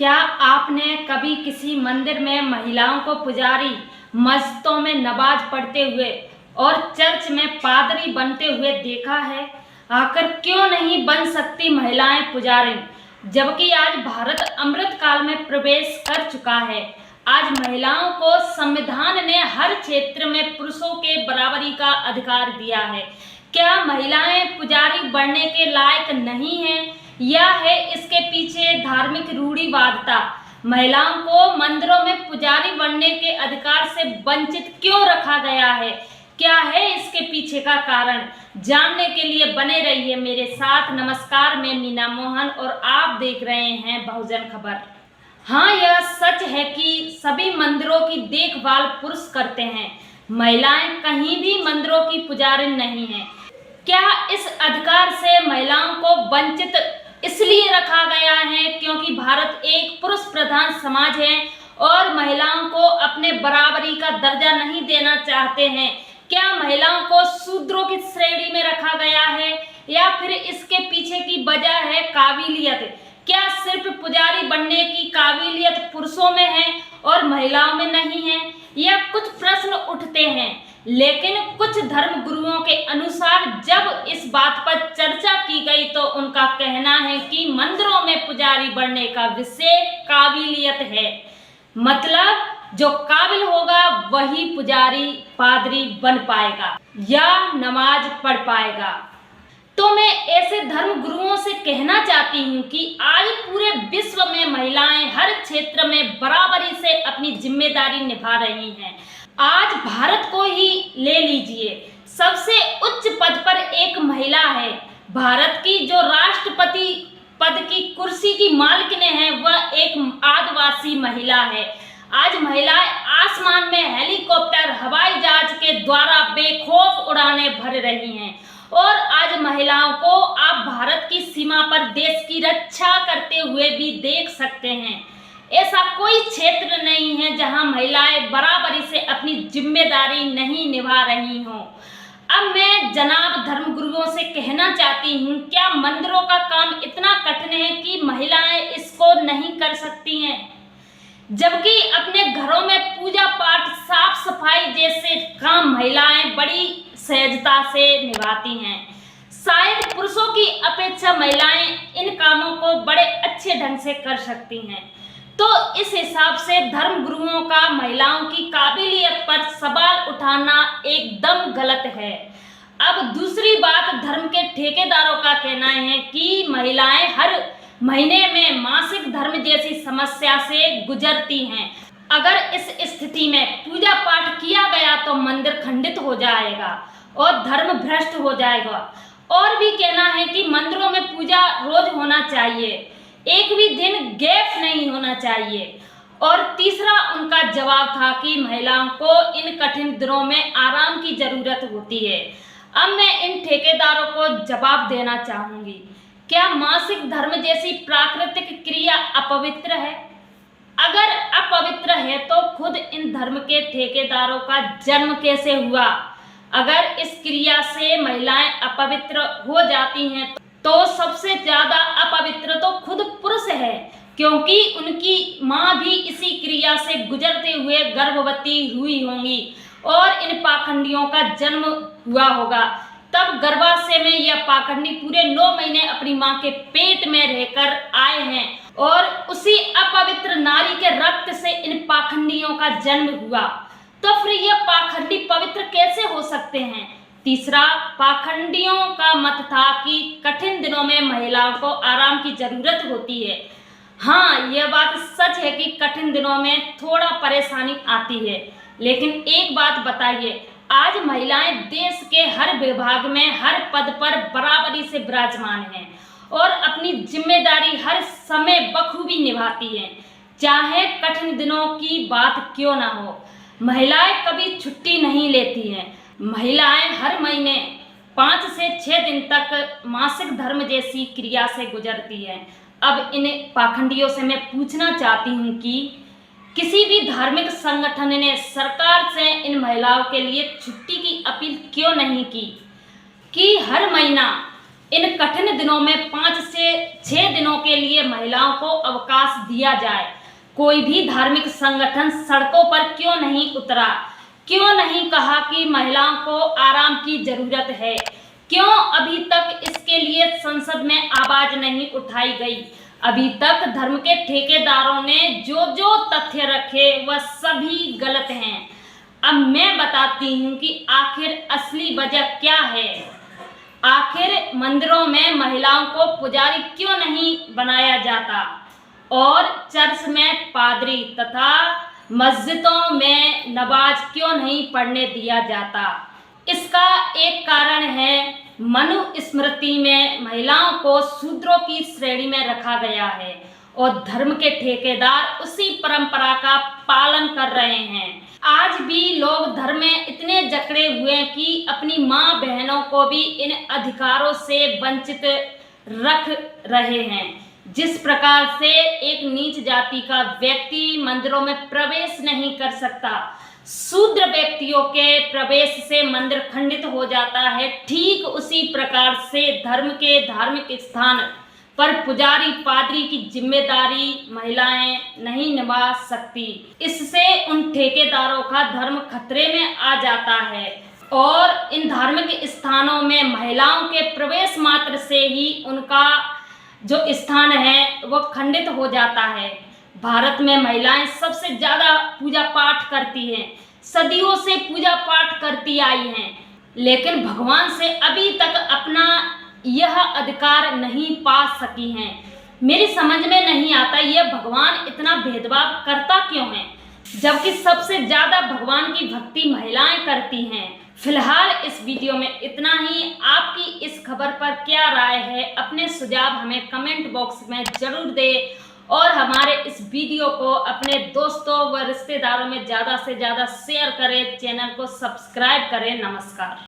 क्या आपने कभी किसी मंदिर में महिलाओं को पुजारी, मस्जिदों में नमाज पढ़ते हुए और चर्च में पादरी बनते हुए देखा है? आखिर क्यों नहीं बन सकती महिलाएं पुजारी, जबकि आज भारत अमृत काल में प्रवेश कर चुका है। आज महिलाओं को संविधान ने हर क्षेत्र में पुरुषों के बराबरी का अधिकार दिया है। क्या महिलाएं पुजारी बनने के लायक नहीं हैं, या है इसके पीछे धार्मिक रूढ़िवादिता? महिलाओं को मंदिरों में पुजारी बनने के अधिकार से वंचित क्यों रखा गया है? क्या है इसके पीछे का कारण? जानने के लिए बने रहिए मेरे साथ। नमस्कार, मैं मीना मोहन और आप देख रहे हैं बहुजन खबर। हाँ, यह सच है कि सभी मंदिरों की देखभाल पुरुष करते हैं। महिलाएं कहीं भी मंदिरों की पुजारी नहीं हैं। क्या इस अधिकार से महिलाओं को वंचित इसलिए रखा गया है क्योंकि भारत एक पुरुष प्रधान समाज है और महिलाओं को अपने बराबरी का दर्जा नहीं देना चाहते हैं? क्या महिलाओं को शूद्रों की श्रेणी में रखा गया है, या फिर इसके पीछे की वजह है काबिलियत? क्या सिर्फ पुजारी बनने की काबिलियत पुरुषों में है और महिलाओं में नहीं है? यह कुछ प्रश्न उठते हैं, लेकिन कुछ धर्म गुरुओं के अनुसार जब इस बात पर चर्चा की गई तो उनका कहना है कि मंदिरों में पुजारी बनने का विषय काबिलियत है। मतलब जो काबिल होगा वही पुजारी, पादरी बन पाएगा या नमाज पढ़ पाएगा। तो मैं ऐसे धर्म गुरुओं से कहना चाहती हूँ कि आज पूरे विश्व में महिलाएं हर क्षेत्र में बराबरी से अपनी जिम्मेदारी निभा रही हैं। आज भारत को ही ले लीजिए, सबसे उच्च पद पर एक महिला है। भारत की जो राष्ट्रपति पद की कुर्सी की मालिक है वह एक आदिवासी महिला है। आज महिलाएं आसमान में हेलीकॉप्टर, हवाई जहाज के द्वारा बेखौफ उड़ाने भर रही हैं। और आज महिलाओं को आप भारत की सीमा पर देश की रक्षा करते हुए भी देख सकते हैं। ऐसा कोई क्षेत्र नहीं है जहां महिलाएं बराबरी से अपनी जिम्मेदारी नहीं निभा रही हों। अब मैं जनाब धर्मगुरुओं से कहना चाहती हूं, क्या मंदिरों का काम इतना कठिन है कि महिलाएं इसको नहीं कर सकती हैं, जबकि अपने घरों में पूजा पाठ, साफ सफाई जैसे काम महिलाएं बड़ी सहजता से निभाती हैं? शायद पुरुषों की अपेक्षा महिलाएं इन कामों को बड़े अच्छे ढंग से कर सकती हैं। तो इस हिसाब से धर्म गुरुओं का महिलाओं की काबिलियत पर सवाल उठाना एकदम गलत है। अब दूसरी बात, धर्म के ठेकेदारों का कहना है कि महिलाएं हर महीने में मासिक धर्म जैसी समस्या से गुजरती हैं। अगर इस स्थिति में पूजा पाठ किया गया तो मंदिर खंडित हो जाएगा और धर्म भ्रष्ट हो जाएगा। और भी कहना है कि मंदिरों में पूजा रोज होना चाहिए, एक भी दिन गैप नहीं होना चाहिए। और तीसरा उनका जवाब था कि महिलाओं को इन कठिन दिनों में आराम की जरूरत होती है। अब मैं इन ठेकेदारों को जवाब देना चाहूंगी, क्या मासिक धर्म जैसी प्राकृतिक क्रिया अपवित्र है? अगर अपवित्र है तो खुद इन धर्म के ठेकेदारों का जन्म कैसे हुआ? अगर इस क्रिया से महिलाएं अपवित्र हो जाती हैं तो सबसे ज्यादा अपवित्र तो खुद पुरुष है, क्योंकि उनकी मां भी इसी क्रिया से गुजरते हुए गर्भवती हुई होंगी और इन पाखंडियों का जन्म हुआ होगा। तब गर्भाशय में यह पाखंडी पूरे 9 महीने अपनी मां के पेट में रहकर आए हैं और उसी अपवित्र नारी के रक्त से इन पाखंडियों का जन्म हुआ। तो फिर यह पाखंडी पवित्र कैसे हो सकते हैं? तीसरा, पाखंडियों का मत था कि कठिन दिनों में महिलाओं को आराम की जरूरत होती है। हाँ, यह बात सच है कि कठिन दिनों में थोड़ा परेशानी आती है, लेकिन एक बात बताइए, आज महिलाएं देश के हर विभाग में, हर पद पर बराबरी से विराजमान हैं और अपनी जिम्मेदारी हर समय बखूबी निभाती हैं, चाहे कठिन दिनों की बात क्यों ना हो। महिलाएं कभी छुट्टी नहीं लेती हैं। महिलाएं हर महीने 5 से 6 दिन तक मासिक धर्म जैसी क्रिया से गुजरती हैं। अब इन पाखंडियों से मैं पूछना चाहती हूँ कि किसी भी धार्मिक संगठन ने सरकार से इन महिलाओं के लिए छुट्टी की अपील क्यों नहीं की कि हर महीना इन कठिन दिनों में 5 से 6 दिनों के लिए महिलाओं को अवकाश दिया जाए। कोई भी धार्मिक संगठन सड़कों पर क्यों नहीं उतरा? क्यों नहीं कहा कि महिलाओं को आराम की जरूरत है? क्यों अभी तक इसके लिए संसद में आवाज नहीं उठाई गई? अभी तक धर्म के ठेकेदारों ने जो जो तथ्य रखे वह सभी गलत हैं। अब मैं बताती हूँ कि आखिर असली वजह क्या है। आखिर मंदिरों में महिलाओं को पुजारी क्यों नहीं बनाया जाता और चर्च में पादरी तथा मस्जिदों में नमाज क्यों नहीं पढ़ने दिया जाता? इसका एक कारण है मनुस्मृति में महिलाओं को शूद्रों की श्रेणी में रखा गया है और धर्म के ठेकेदार उसी परंपरा का पालन कर रहे हैं। आज भी लोग धर्म में इतने जकड़े हुए हैं कि अपनी माँ बहनों को भी इन अधिकारों से वंचित रख रहे हैं। जिस प्रकार से एक नीच जाति का व्यक्ति मंदिरों में प्रवेश नहीं कर सकता, शूद्र व्यक्तियों के प्रवेश से मंदिर खंडित हो जाता है, ठीक उसी प्रकार से धर्म के धार्मिक स्थान पर पुजारी पादरी की जिम्मेदारी महिलाएं नहीं निभा सकती। इससे उन ठेकेदारों का धर्म खतरे में आ जाता है और इन धार्मिक स्थानों में महिलाओं के प्रवेश मात्र से ही उनका जो स्थान है वो खंडित हो जाता है। भारत में महिलाएं सबसे ज़्यादा पूजा पाठ करती हैं, सदियों से पूजा पाठ करती आई हैं, लेकिन भगवान से अभी तक अपना यह अधिकार नहीं पा सकी हैं। मेरी समझ में नहीं आता यह भगवान इतना भेदभाव करता क्यों है, जबकि सबसे ज़्यादा भगवान की भक्ति महिलाएं करती हैं। फिलहाल इस वीडियो में इतना ही। आपकी इस खबर पर क्या राय है? अपने सुझाव हमें कमेंट बॉक्स में जरूर दें और हमारे इस वीडियो को अपने दोस्तों व रिश्तेदारों में ज़्यादा से ज़्यादा शेयर करें। चैनल को सब्सक्राइब करें। नमस्कार।